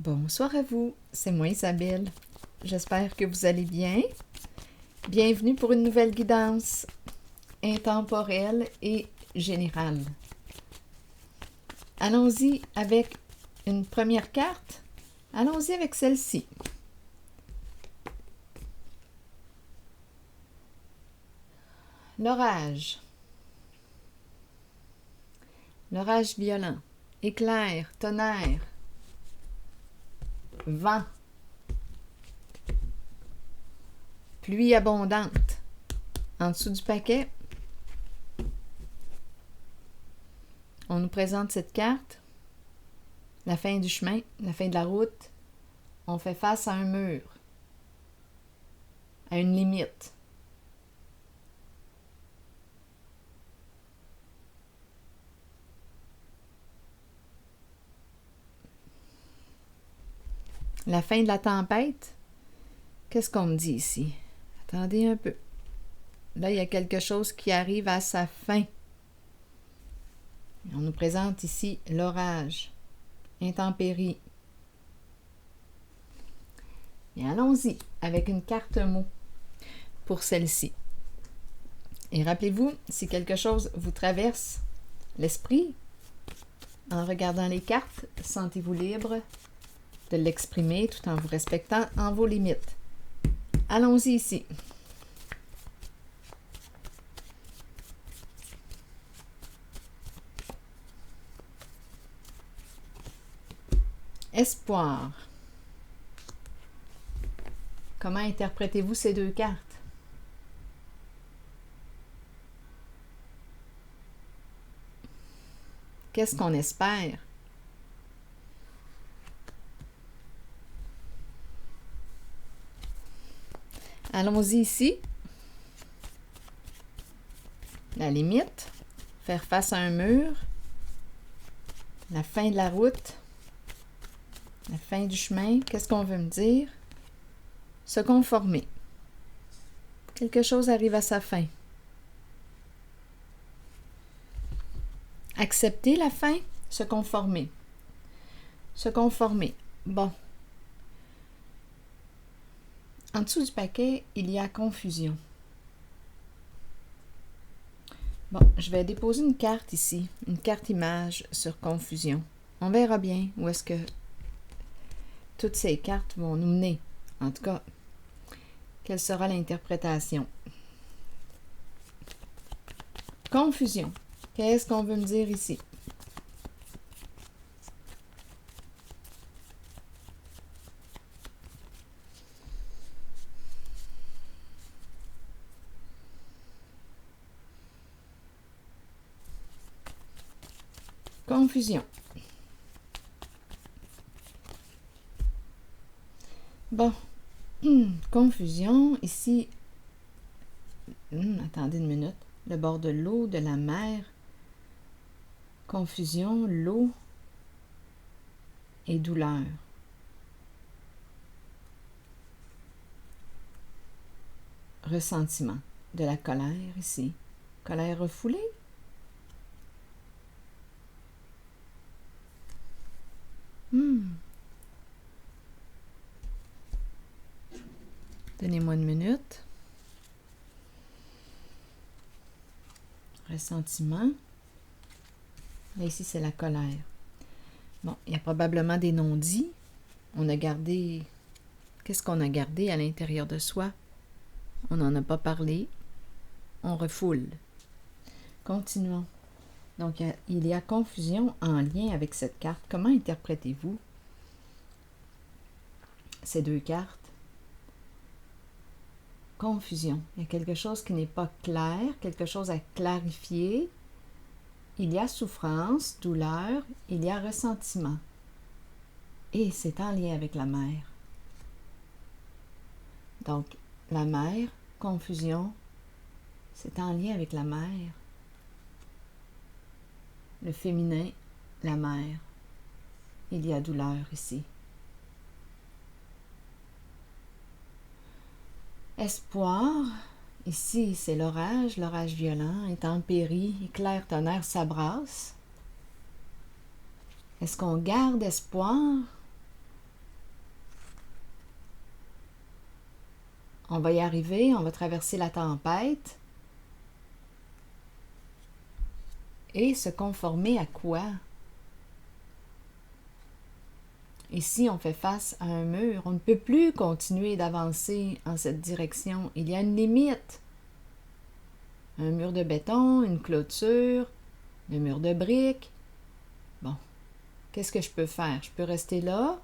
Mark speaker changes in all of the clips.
Speaker 1: Bonsoir à vous, c'est moi Isabelle. J'espère que vous allez bien. Bienvenue pour une nouvelle guidance intemporelle et générale. Allons-y avec une première carte. Allons-y avec celle-ci. L'orage. L'orage violent. Éclair, tonnerre. Vent. Pluie abondante. En dessous du paquet, on nous présente cette carte. La fin du chemin, la fin de la route. On fait face à un mur, à une limite. La fin de la tempête. Qu'est-ce qu'on me dit ici? Attendez un peu. Là, il y a quelque chose qui arrive à sa fin. On nous présente ici l'orage, intempérie. Et allons-y avec une carte mot pour celle-ci. Et rappelez-vous, si quelque chose vous traverse l'esprit, en regardant les cartes, sentez-vous libre de l'exprimer tout en vous respectant en vos limites. Allons-y ici. Espoir. Comment interprétez-vous ces deux cartes? Qu'est-ce qu'on espère? Allons-y ici. La limite. Faire face à un mur. La fin de la route. La fin du chemin. Qu'est-ce qu'on veut me dire? Se conformer. Quelque chose arrive à sa fin. Accepter la fin. Se conformer. Se conformer. Bon. En dessous du paquet, il y a confusion. Bon, je vais déposer une carte ici, une carte image sur confusion. On verra bien où est-ce que toutes ces cartes vont nous mener. En tout cas, quelle sera l'interprétation? Confusion. Qu'est-ce qu'on veut me dire ici? Confusion. Bon. Confusion. Ici, attendez une minute. Le bord de l'eau, de la mer. Confusion, l'eau et douleur. Ressentiment. De la colère ici. Colère refoulée. Donnez-moi une minute. Ressentiment. Là, ici, c'est la colère. Bon, il y a probablement des non-dits. On a gardé... Qu'est-ce qu'on a gardé à l'intérieur de soi? On n'en a pas parlé. On refoule. Continuons. Donc, il y a confusion en lien avec cette carte. Comment interprétez-vous ces deux cartes? Confusion. Il y a quelque chose qui n'est pas clair, quelque chose à clarifier. Il y a souffrance, douleur, il y a ressentiment. Et c'est en lien avec la mer. Donc, la mer, confusion, c'est en lien avec la mer. Le féminin, la mer. Il y a douleur ici. Espoir, ici c'est l'orage violent, intempérie, éclair, tonnerre s'abrasse. Est-ce qu'on garde espoir On va y arriver, on va traverser la tempête. Et se conformer à quoi? Ici, on fait face à un mur. On ne peut plus continuer d'avancer en cette direction. Il y a une limite. Un mur de béton, une clôture, le mur de briques. Bon, qu'est-ce que je peux faire? Je peux rester là.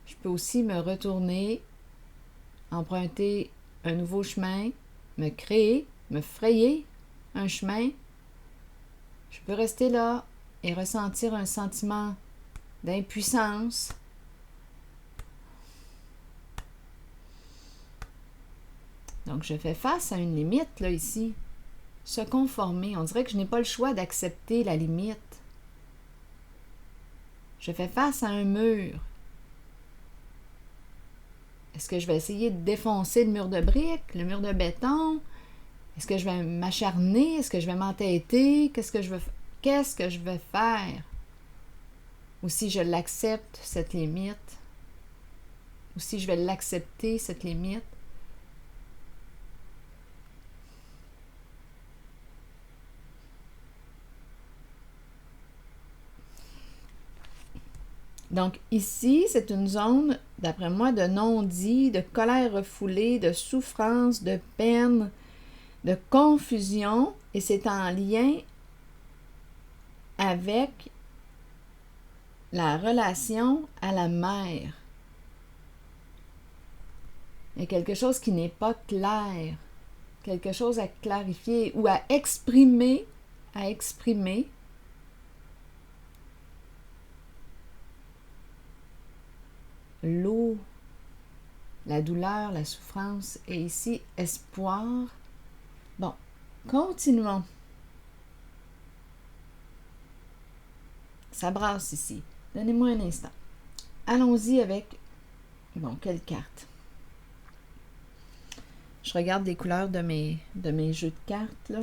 Speaker 1: Je peux aussi me retourner, emprunter un nouveau chemin, me frayer un chemin. Je peux rester là et ressentir un sentiment d'impuissance. Donc, je fais face à une limite, là, ici. Se conformer. On dirait que je n'ai pas le choix d'accepter la limite. Je fais face à un mur. Est-ce que je vais essayer de défoncer le mur de briques, le mur de béton? Est-ce que je vais m'acharner? Est-ce que je vais m'entêter? Qu'est-ce que je vais faire? Ou si je l'accepte, cette limite? Ou si je vais l'accepter, cette limite? Donc ici, c'est une zone, d'après moi, de non-dit, de colère refoulée, de souffrance, de peine, de confusion, et c'est en lien avec la relation à la mère. Il y a quelque chose qui n'est pas clair, quelque chose à clarifier ou à exprimer. L'eau, la douleur, la souffrance, et ici, espoir. Bon, continuons. Ça brasse ici. Donnez-moi un instant. Allons-y avec, quelle carte? Je regarde les couleurs de mes jeux de cartes, là.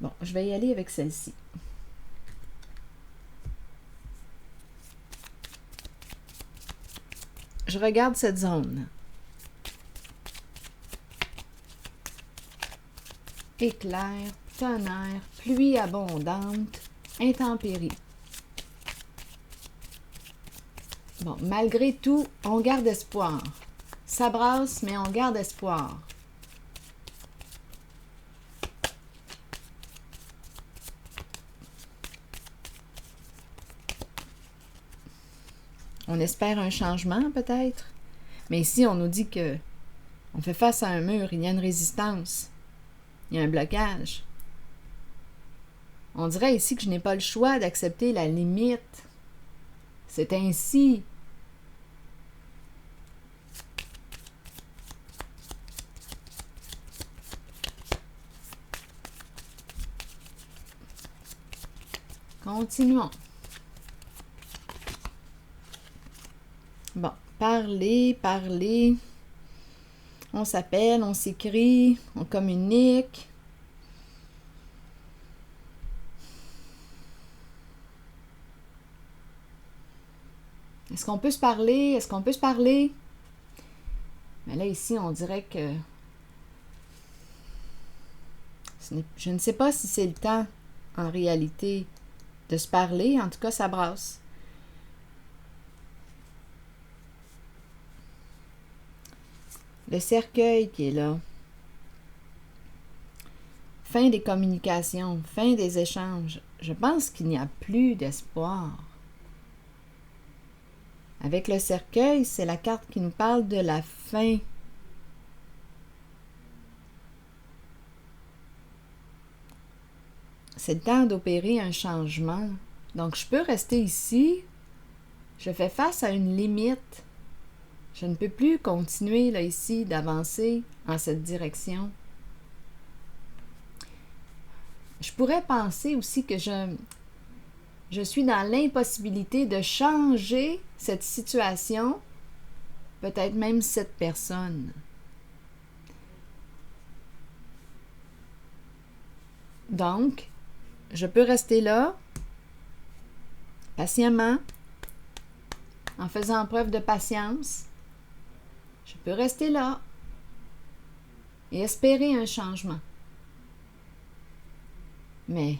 Speaker 1: Bon, je vais y aller avec celle-ci. Je regarde cette zone. Éclair, tonnerre, pluie abondante, intempéries. Bon, malgré tout, on garde espoir. Ça brasse, mais on garde espoir. On espère un changement, peut-être. Mais ici, on nous dit que on fait face à un mur, il y a une résistance. Il y a un blocage. On dirait ici que je n'ai pas le choix d'accepter la limite. C'est ainsi. Continuons. Bon, parler. On s'appelle, on s'écrit, on communique. Est-ce qu'on peut se parler? Mais là, ici, on dirait que je ne sais pas si c'est le temps, en réalité, de se parler. En tout cas, ça brasse. Le cercueil qui est là. Fin des communications, fin des échanges. Je pense qu'il n'y a plus d'espoir. Avec le cercueil, c'est la carte qui nous parle de la fin. C'est le temps d'opérer un changement. Donc, je peux rester ici. Je fais face à une limite. Je ne peux plus continuer là ici d'avancer en cette direction. Je pourrais penser aussi que je suis dans l'impossibilité de changer cette situation, peut-être même cette personne. Donc, je peux rester là, patiemment, en faisant preuve de patience, Je peux rester là et espérer un changement. Mais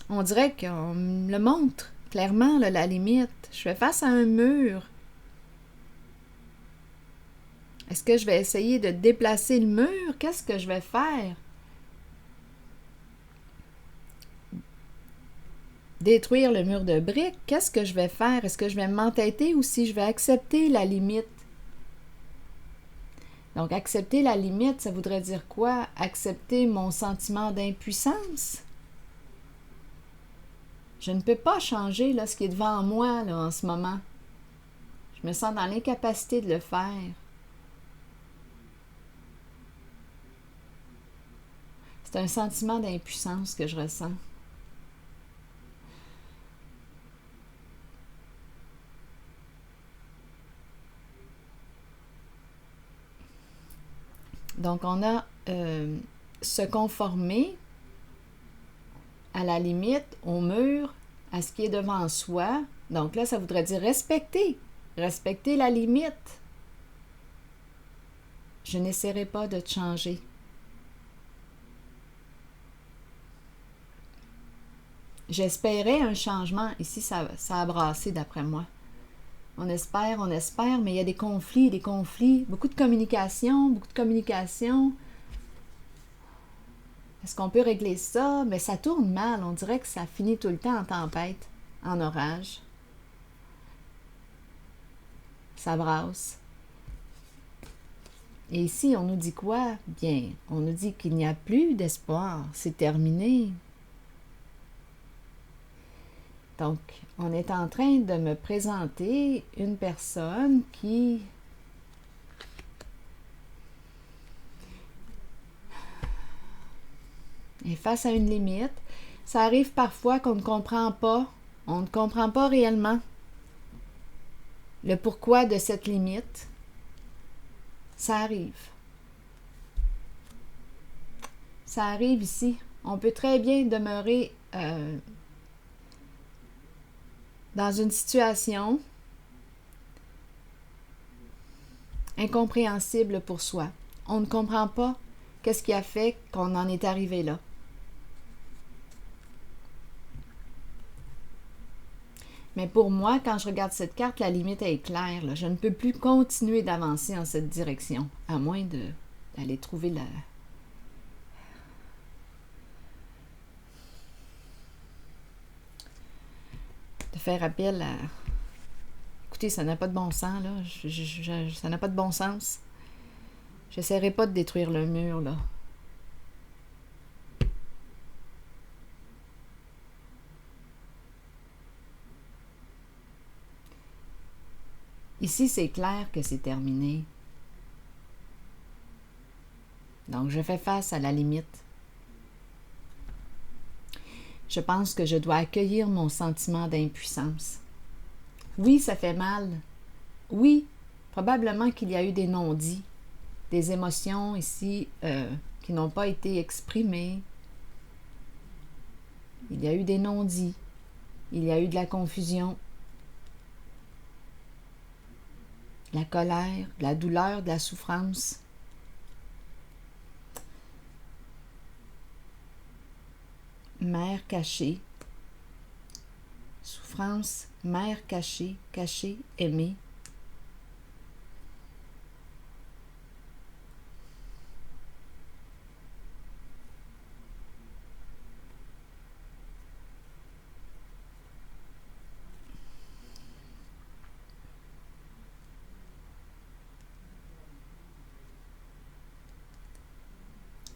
Speaker 1: on dirait qu'on me le montre clairement, là, la limite. Je fais face à un mur. Est-ce que je vais essayer de déplacer le mur? Qu'est-ce que je vais faire? Détruire le mur de briques? Qu'est-ce que je vais faire? Est-ce que je vais m'entêter ou si je vais accepter la limite? Donc, accepter la limite, ça voudrait dire quoi? Accepter mon sentiment d'impuissance? Je ne peux pas changer là, ce qui est devant moi là, en ce moment. Je me sens dans l'incapacité de le faire. C'est un sentiment d'impuissance que je ressens. Donc, on a se conformer à la limite, au mur, à ce qui est devant soi. Donc là, ça voudrait dire respecter la limite. Je n'essaierai pas de te changer. J'espérais un changement. Ici, ça a brassé d'après moi. On espère, mais il y a des conflits, beaucoup de communication. Est-ce qu'on peut régler ça? Mais ça tourne mal. On dirait que ça finit tout le temps en tempête, en orage. Ça brasse. Et ici, on nous dit quoi? Bien, on nous dit qu'il n'y a plus d'espoir. C'est terminé. Donc, on est en train de me présenter une personne qui est face à une limite. Ça arrive parfois qu'on ne comprend pas. On ne comprend pas réellement le pourquoi de cette limite. Ça arrive. Ça arrive ici. On peut très bien demeurer dans une situation incompréhensible pour soi. On ne comprend pas qu'est-ce qui a fait qu'on en est arrivé là. Mais pour moi, quand je regarde cette carte, la limite est claire. Là. Je ne peux plus continuer d'avancer en cette direction, à moins d'aller trouver la... de faire appel à... Écoutez, ça n'a pas de bon sens, là. Ça n'a pas de bon sens. J'essaierai pas de détruire le mur, là. Ici, c'est clair que c'est terminé. Donc, je fais face à la limite. Je pense que je dois accueillir mon sentiment d'impuissance. Oui, ça fait mal. Oui, probablement qu'il y a eu des non-dits, des émotions ici qui n'ont pas été exprimées. Il y a eu des non-dits. Il y a eu de la confusion, de la colère, de la douleur, de la souffrance. Mère cachée. Souffrance, mère cachée, cachée, aimée.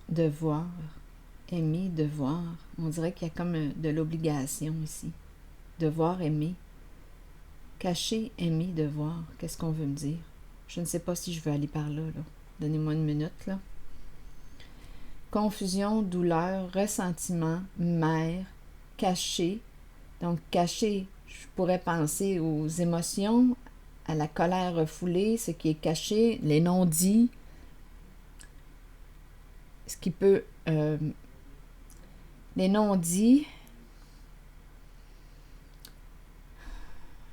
Speaker 1: Devoir, aimer, devoir. On dirait qu'il y a comme de l'obligation ici. Devoir, aimer. Cacher, aimer, devoir. Qu'est-ce qu'on veut me dire? Je ne sais pas si je veux aller par là. Donnez-moi une minute. Là. Confusion, douleur, ressentiment, mère, cacher. Donc, cacher, je pourrais penser aux émotions, à la colère refoulée, ce qui est caché, les non-dits, ce qui peut... les non-dits,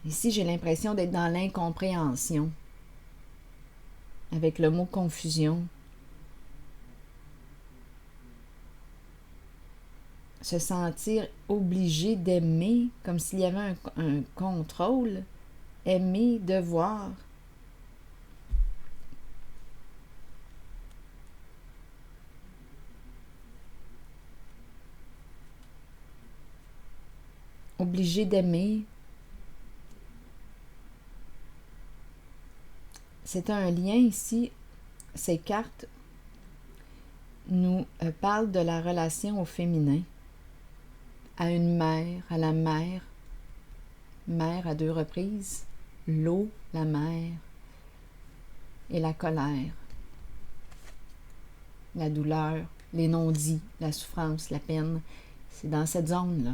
Speaker 1: Ici, j'ai l'impression d'être dans l'incompréhension, avec le mot confusion. Se sentir obligé d'aimer, comme s'il y avait un contrôle. Aimer, devoir. Obligé d'aimer. C'est un lien ici. Ces cartes nous parlent de la relation au féminin, à une mère, à la mère, mère à 2 reprises, l'eau, la mer, et la colère, la douleur, les non-dits, la souffrance, la peine. C'est dans cette zone-là.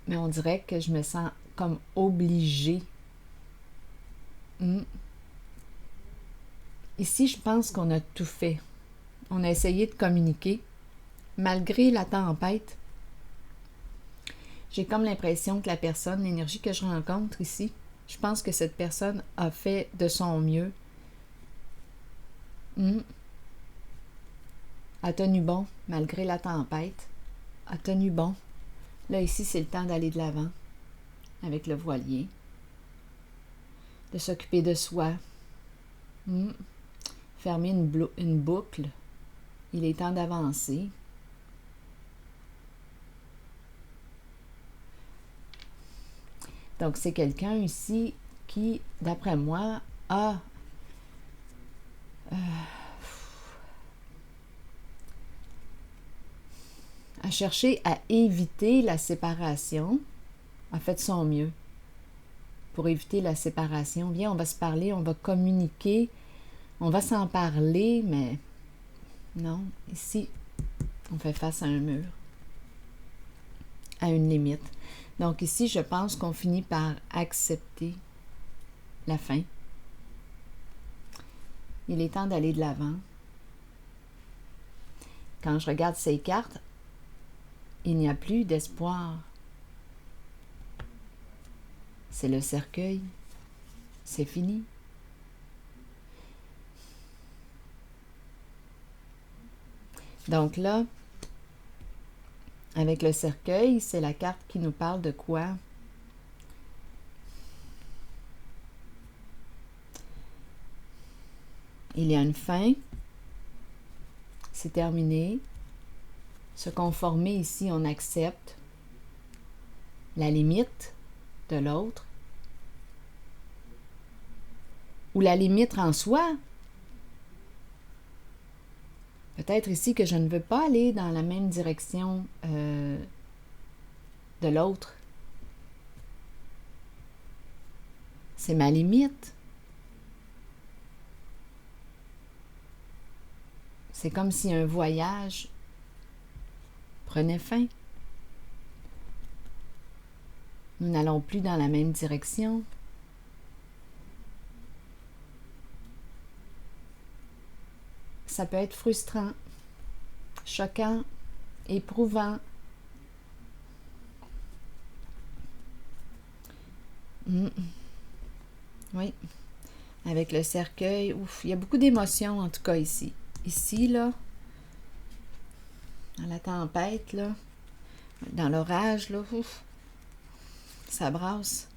Speaker 1: Mais on dirait que je me sens comme obligée. Ici, je pense qu'on a tout fait. On a essayé de communiquer. Malgré la tempête, j'ai comme l'impression que la personne, l'énergie que je rencontre ici, je pense que cette personne a fait de son mieux. A tenu bon, malgré la tempête. A tenu bon. Là, ici, c'est le temps d'aller de l'avant avec le voilier. De s'occuper de soi. Fermer une boucle. Il est temps d'avancer. Donc, c'est quelqu'un ici qui, d'après moi, a cherché à éviter la séparation, a fait de son mieux pour éviter la séparation. Viens, on va se parler, on va communiquer, on va s'en parler, mais non, ici, on fait face à un mur, à une limite. Donc ici, je pense qu'on finit par accepter la fin. Il est temps d'aller de l'avant. Quand je regarde ces cartes, il n'y a plus d'espoir. C'est le cercueil. C'est fini. Donc là, avec le cercueil, c'est la carte qui nous parle de quoi? Il y a une fin. C'est terminé. Se conformer ici, on accepte la limite de l'autre. Ou la limite en soi. Peut-être ici que je ne veux pas aller dans la même direction de l'autre. C'est ma limite. C'est comme si un voyage prenait fin. Nous n'allons plus dans la même direction. Ça peut être frustrant, choquant, éprouvant. Oui, avec le cercueil, ouf, il y a beaucoup d'émotions en tout cas ici. Ici, là, dans la tempête, là, dans l'orage, là, ouf, ça brasse.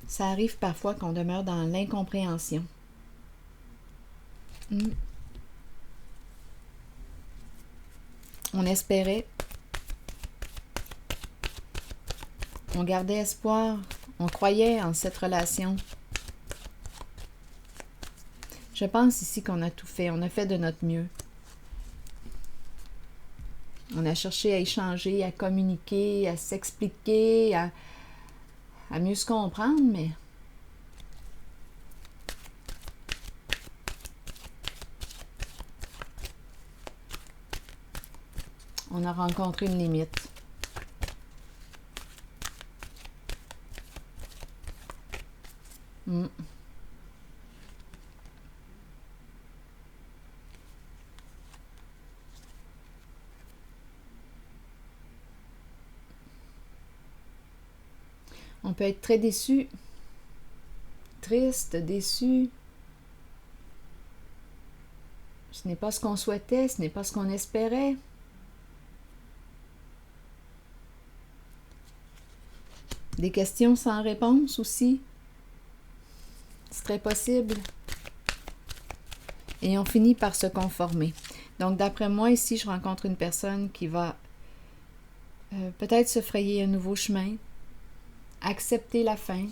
Speaker 1: Ça arrive parfois qu'on demeure dans l'incompréhension. On espérait, on gardait espoir, on croyait en cette relation. Je pense ici qu'on a tout fait, on a fait de notre mieux. On a cherché à échanger, à communiquer, à s'expliquer, à mieux se comprendre, mais on a rencontré une limite. Mm. On peut être très déçu, triste, déçu. Ce n'est pas ce qu'on souhaitait, ce n'est pas ce qu'on espérait. Des questions sans réponse aussi. C'est très possible. Et on finit par se conformer. Donc, d'après moi, ici, je rencontre une personne qui va peut-être se frayer un nouveau chemin, accepter la fin.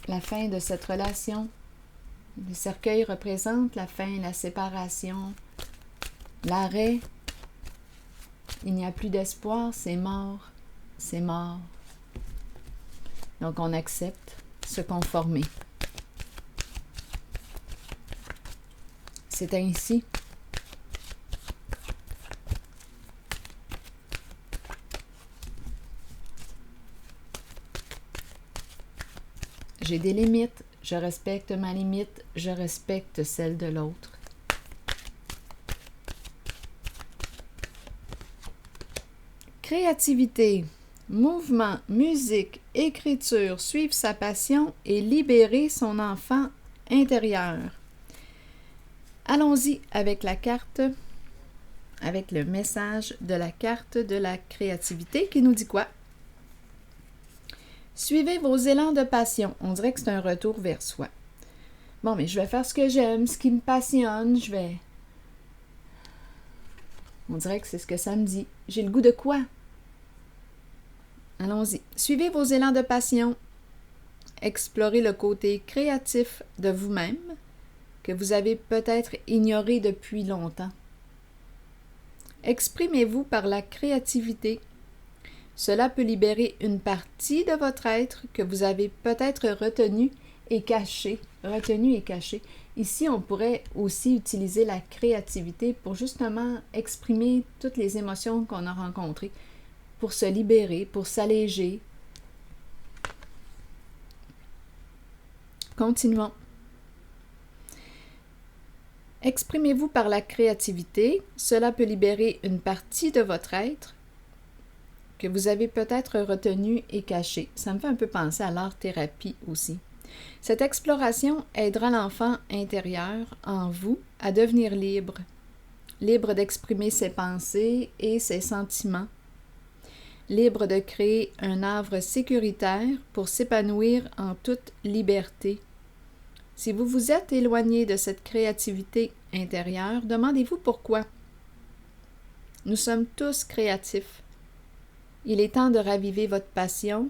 Speaker 1: La fin de cette relation. Le cercueil représente la fin, la séparation, l'arrêt. Il n'y a plus d'espoir, c'est mort, c'est mort. Donc on accepte, se conformer. C'est ainsi. J'ai des limites, je respecte ma limite, je respecte celle de l'autre. Créativité, mouvement, musique, écriture, suivre sa passion et libérer son enfant intérieur. Allons-y avec la carte, avec le message de la carte de la créativité qui nous dit quoi? Suivez vos élans de passion. On dirait que c'est un retour vers soi. Bon, mais je vais faire ce que j'aime, ce qui me passionne, On dirait que c'est ce que ça me dit. J'ai le goût de quoi? Allons-y. Suivez vos élans de passion. Explorez le côté créatif de vous-même que vous avez peut-être ignoré depuis longtemps. Exprimez-vous par la créativité. Cela peut libérer une partie de votre être que vous avez peut-être retenu et caché. Ici, on pourrait aussi utiliser la créativité pour justement exprimer toutes les émotions qu'on a rencontrées, pour se libérer, pour s'alléger. Continuons. Exprimez-vous par la créativité. Cela peut libérer une partie de votre être que vous avez peut-être retenu et caché. Ça me fait un peu penser à l'art-thérapie aussi. Cette exploration aidera l'enfant intérieur en vous à devenir libre, libre d'exprimer ses pensées et ses sentiments, libre de créer un havre sécuritaire pour s'épanouir en toute liberté. Si vous vous êtes éloigné de cette créativité intérieure, demandez-vous pourquoi. Nous sommes tous créatifs. Il est temps de raviver votre passion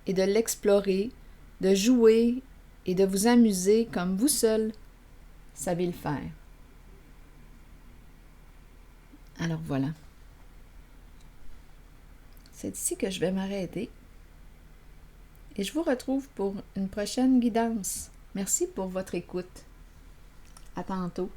Speaker 1: et de l'explorer, de jouer et de vous amuser comme vous seul savez le faire. Alors voilà. C'est ici que je vais m'arrêter. Et je vous retrouve pour une prochaine guidance. Merci pour votre écoute. À tantôt.